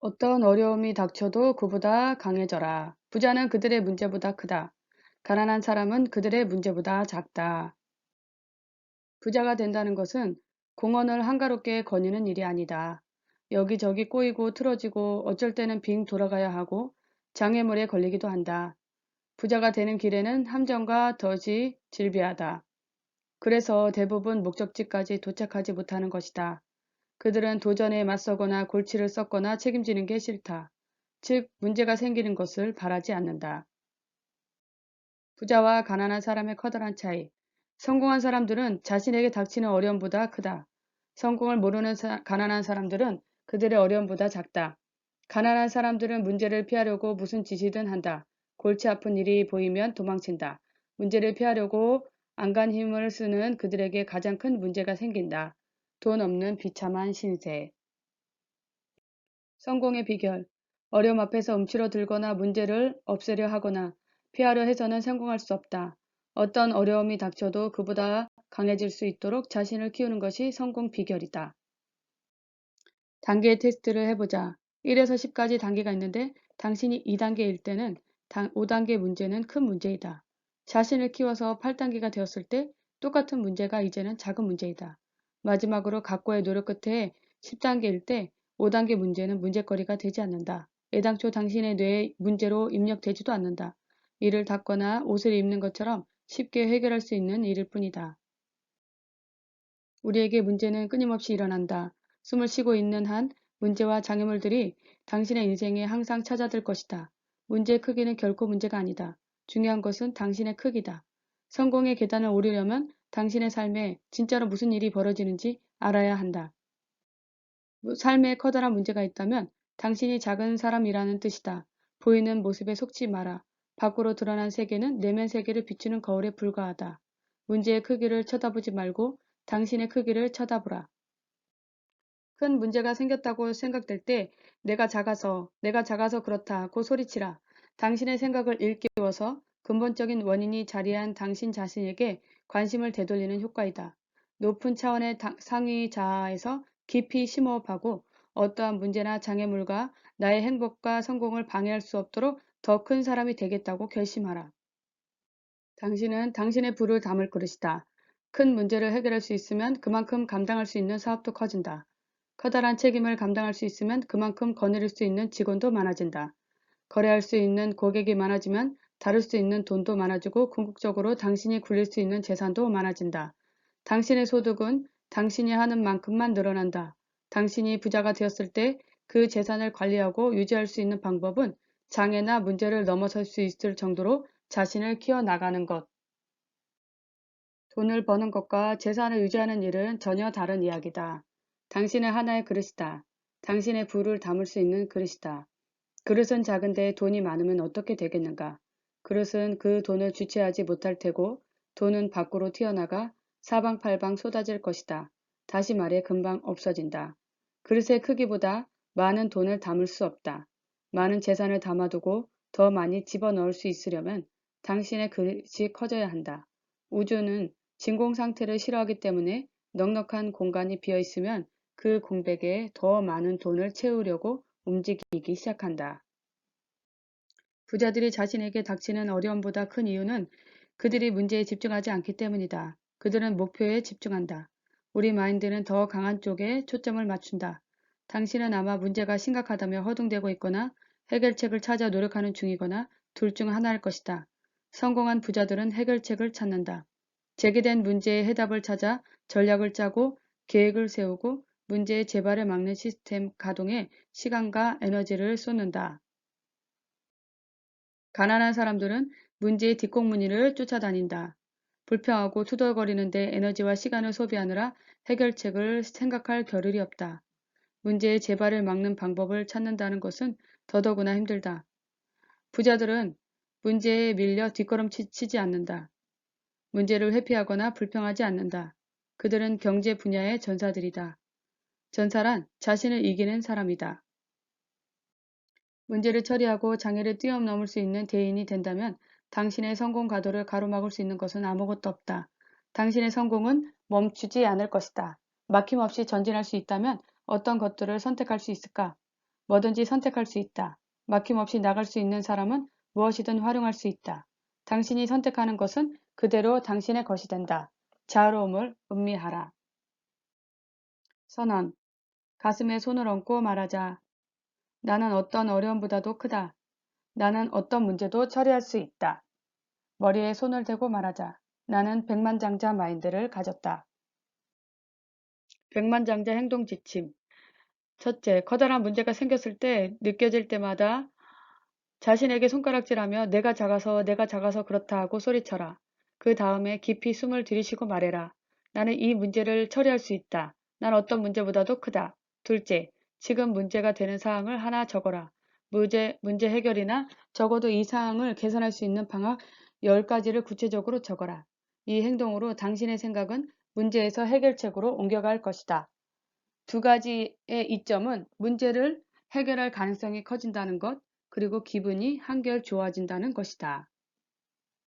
어떤 어려움이 닥쳐도 그보다 강해져라. 부자는 그들의 문제보다 크다. 가난한 사람은 그들의 문제보다 작다. 부자가 된다는 것은 공원을 한가롭게 거니는 일이 아니다. 여기저기 꼬이고 틀어지고 어쩔 때는 빙 돌아가야 하고 장애물에 걸리기도 한다. 부자가 되는 길에는 함정과 덫이 질비하다. 그래서 대부분 목적지까지 도착하지 못하는 것이다. 그들은 도전에 맞서거나 골치를 썩거나 책임지는 게 싫다. 즉, 문제가 생기는 것을 바라지 않는다. 부자와 가난한 사람의 커다란 차이. 성공한 사람들은 자신에게 닥치는 어려움보다 크다. 성공을 모르는 가난한 사람들은 그들의 어려움보다 작다. 가난한 사람들은 문제를 피하려고 무슨 짓이든 한다. 골치 아픈 일이 보이면 도망친다. 문제를 피하려고 안간 힘을 쓰는 그들에게 가장 큰 문제가 생긴다. 돈 없는 비참한 신세. 성공의 비결. 어려움 앞에서 움츠러들거나 문제를 없애려 하거나 피하려 해서는 성공할 수 없다. 어떤 어려움이 닥쳐도 그보다 강해질 수 있도록 자신을 키우는 것이 성공 비결이다. 단계 테스트를 해보자. 1에서 10까지 단계가 있는데 당신이 2단계일 때는 5단계 문제는 큰 문제이다. 자신을 키워서 8단계가 되었을 때 똑같은 문제가 이제는 작은 문제이다. 마지막으로 각고의 노력 끝에 10단계일 때 5단계 문제는 문제거리가 되지 않는다. 애당초 당신의 뇌에 문제로 입력되지도 않는다. 이를 닦거나 옷을 입는 것처럼 쉽게 해결할 수 있는 일일 뿐이다. 우리에게 문제는 끊임없이 일어난다. 숨을 쉬고 있는 한 문제와 장애물들이 당신의 인생에 항상 찾아들 것이다. 문제의 크기는 결코 문제가 아니다. 중요한 것은 당신의 크기다. 성공의 계단을 오르려면 당신의 삶에 진짜로 무슨 일이 벌어지는지 알아야 한다. 삶에 커다란 문제가 있다면 당신이 작은 사람이라는 뜻이다. 보이는 모습에 속지 마라. 밖으로 드러난 세계는 내면 세계를 비추는 거울에 불과하다. 문제의 크기를 쳐다보지 말고 당신의 크기를 쳐다보라. 큰 문제가 생겼다고 생각될 때 내가 작아서 그렇다고 소리치라. 당신의 생각을 일깨워서 근본적인 원인이 자리한 당신 자신에게 관심을 되돌리는 효과이다. 높은 차원의 상위 자아에서 깊이 심호흡하고 어떠한 문제나 장애물과 나의 행복과 성공을 방해할 수 없도록 더 큰 사람이 되겠다고 결심하라. 당신은 당신의 부를 담을 그릇이다. 큰 문제를 해결할 수 있으면 그만큼 감당할 수 있는 사업도 커진다. 커다란 책임을 감당할 수 있으면 그만큼 거느릴 수 있는 직원도 많아진다. 거래할 수 있는 고객이 많아지면 다룰 수 있는 돈도 많아지고 궁극적으로 당신이 굴릴 수 있는 재산도 많아진다. 당신의 소득은 당신이 하는 만큼만 늘어난다. 당신이 부자가 되었을 때 그 재산을 관리하고 유지할 수 있는 방법은 장애나 문제를 넘어설 수 있을 정도로 자신을 키워나가는 것. 돈을 버는 것과 재산을 유지하는 일은 전혀 다른 이야기다. 당신의 하나의 그릇이다. 당신의 부를 담을 수 있는 그릇이다. 그릇은 작은데 돈이 많으면 어떻게 되겠는가? 그릇은 그 돈을 주체하지 못할 테고 돈은 밖으로 튀어나가 사방팔방 쏟아질 것이다. 다시 말해 금방 없어진다. 그릇의 크기보다 많은 돈을 담을 수 없다. 많은 재산을 담아두고 더 많이 집어넣을 수 있으려면 당신의 그릇이 커져야 한다. 우주는 진공 상태를 싫어하기 때문에 넉넉한 공간이 비어 있으면 그 공백에 더 많은 돈을 채우려고 움직이기 시작한다. 부자들이 자신에게 닥치는 어려움보다 큰 이유는 그들이 문제에 집중하지 않기 때문이다. 그들은 목표에 집중한다. 우리 마인드는 더 강한 쪽에 초점을 맞춘다. 당신은 아마 문제가 심각하다며 허둥대고 있거나 해결책을 찾아 노력하는 중이거나 둘 중 하나일 것이다. 성공한 부자들은 해결책을 찾는다. 제기된 문제의 해답을 찾아 전략을 짜고 계획을 세우고 문제의 재발을 막는 시스템 가동에 시간과 에너지를 쏟는다. 가난한 사람들은 문제의 뒷공무니를 쫓아다닌다. 불평하고 투덜거리는데 에너지와 시간을 소비하느라 해결책을 생각할 겨를이 없다. 문제의 재발을 막는 방법을 찾는다는 것은 더더구나 힘들다. 부자들은 문제에 밀려 뒷걸음치지 않는다. 문제를 회피하거나 불평하지 않는다. 그들은 경제 분야의 전사들이다. 전사란 자신을 이기는 사람이다. 문제를 처리하고 장애를 뛰어넘을 수 있는 대인이 된다면 당신의 성공 가도를 가로막을 수 있는 것은 아무것도 없다. 당신의 성공은 멈추지 않을 것이다. 막힘없이 전진할 수 있다면 어떤 것들을 선택할 수 있을까? 뭐든지 선택할 수 있다. 막힘없이 나갈 수 있는 사람은 무엇이든 활용할 수 있다. 당신이 선택하는 것은 그대로 당신의 것이 된다. 자유로움을 음미하라. 선언. 가슴에 손을 얹고 말하자. 나는 어떤 어려움보다도 크다. 나는 어떤 문제도 처리할 수 있다. 머리에 손을 대고 말하자. 나는 백만장자 마인드를 가졌다. 백만장자 행동 지침. 첫째, 커다란 문제가 생겼을 때 느껴질 때마다 자신에게 손가락질하며 내가 작아서 그렇다 하고 소리쳐라. 그 다음에 깊이 숨을 들이쉬고 말해라. 나는 이 문제를 처리할 수 있다. 난 어떤 문제보다도 크다. 둘째, 지금 문제가 되는 사항을 하나 적어라. 문제 해결이나 적어도 이 사항을 개선할 수 있는 방학 10가지를 구체적으로 적어라. 이 행동으로 당신의 생각은 문제에서 해결책으로 옮겨갈 것이다. 두 가지의 이점은 문제를 해결할 가능성이 커진다는 것, 그리고 기분이 한결 좋아진다는 것이다.